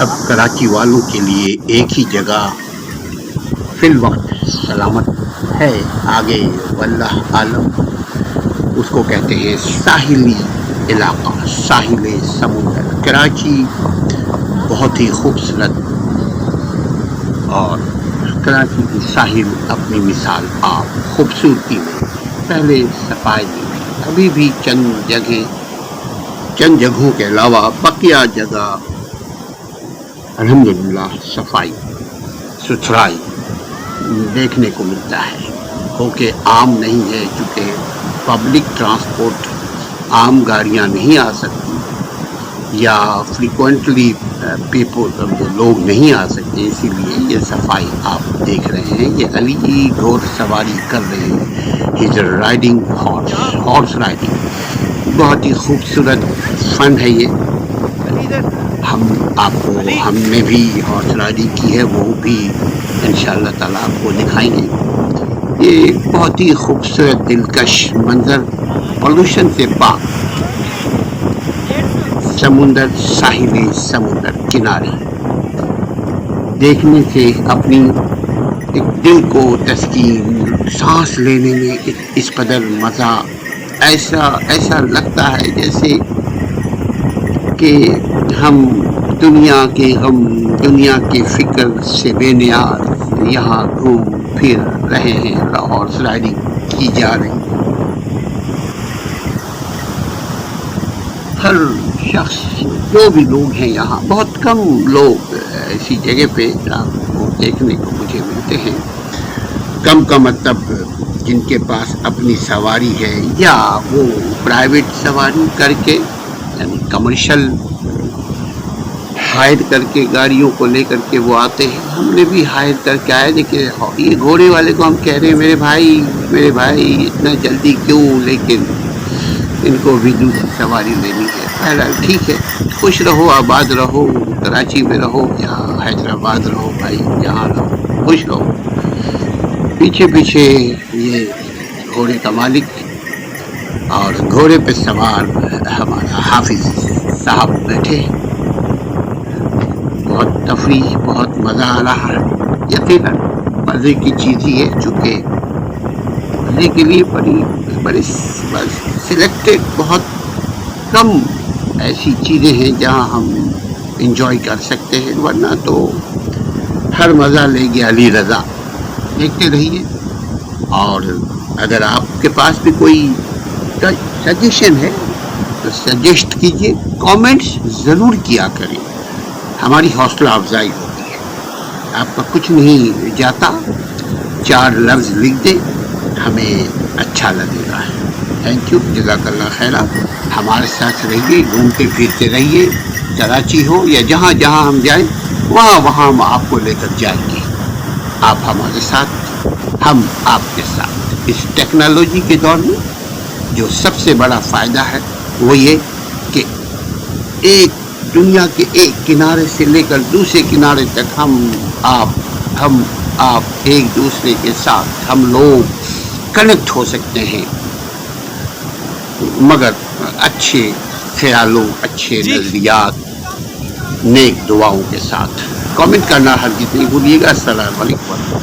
सब कराची वालों के लिए एक ही जगह फिल वक्त सलामत है, आगे वल्लाह आलम। उसको कहते हैं साहिली इलाका, साहिल समुंदर। कराची बहुत ही खूबसूरत, और कराची की साहिल अपनी मिसाल आप खूबसूरती में, पहले सफाई में, अभी भी चंद जगहों के अलावा बकिया जगह अल्हम्दुलिल्लाह सफाई सुथराई देखने को मिलता है। क्योंकि आम नहीं है, चूँकि पब्लिक ट्रांसपोर्ट आम गाड़ियाँ नहीं आ सकती या फ्रीक्वेंटली लोग नहीं आ सकते, इसीलिए ये सफाई आप देख रहे हैं। ये अली घोड़ सवारी कर रहे हैं, he is riding horse riding. बहुत ही खूबसूरत फन है ये। हमने भी हॉर्स राइडिंग की है, वो भी इंशाअल्लाह ताला आपको दिखाएंगे। ये बहुत ही खूबसूरत दिलकश मंजर, पोल्यूशन से पाक समुंदर, साहिल समुंदर किनारे देखने से अपनी एक दिल को तस्कीन, सांस लेने में इस कदर मज़ा, ऐसा लगता है जैसे कि हम दुनिया के फिक्र से बेनियाज यहाँ घूम फिर रहे हैं, हॉर्स राइडिंग की जा रही है। हर शख्स, जो भी लोग हैं यहाँ, बहुत कम लोग ऐसी जगह पे आपको देखने को मुझे मिलते हैं। कम मतलब जिनके पास अपनी सवारी है या वो प्राइवेट सवारी करके, यानी कमर्शियल हायर करके गाड़ियों को लेकर के वो आते हैं। हमने भी हायर करके आए। देखिए, ये घोड़े वाले को हम कह रहे हैं मेरे भाई इतना जल्दी क्यों, लेकिन इनको भी दूसरी सवारी लेनी है। पहला ठीक है, खुश रहो, आबाद रहो, कराची में रहो या हैदराबाद रहो, भाई जहाँ रहो खुश रहो। पीछे ये घोड़े का मालिक और घोड़े पे सवार हमारा हाफिज साहब बैठे। बहुत तफरीह, बहुत मज़ा आ रहा है। यकीनन मज़े की चीज़ ही है, चूँकि मज़े के लिए बड़ी सिलेक्टेड, बहुत कम ऐसी चीज़ें हैं जहाँ हम इंजॉय कर सकते हैं, वरना तो हर मज़ा ले गया अली रज़ा। देखते रहिए, और अगर आपके पास भी कोई सजेशन है तो सजेस्ट कीजिए, कमेंट्स ज़रूर किया करें, हमारी हौसला अफजाई होती है। आपका कुछ नहीं जाता, 4 लफ्ज़ लिख दें, हमें अच्छा लगेगा। थैंक यू, जज़ाकल्लाह खैरा। हमारे साथ रहिए, घूमते फिरते रहिए, कराची हो या जहाँ हम जाएं, वहाँ हम आपको लेकर जाएंगे। आप हमारे साथ, हम आपके साथ। इस टेक्नोलॉजी के दौर में जो सबसे बड़ा फ़ायदा है वो ये कि दुनिया के एक किनारे से लेकर दूसरे किनारे तक हम आप एक दूसरे के साथ हम लोग कनेक्ट हो सकते हैं, मगर अच्छे ख्यालों, अच्छे नज़रियात, नेक दुआओं के साथ। कमेंट करना हरगिज़ नहीं भूलिएगा। अस्सलाम वालेकुम।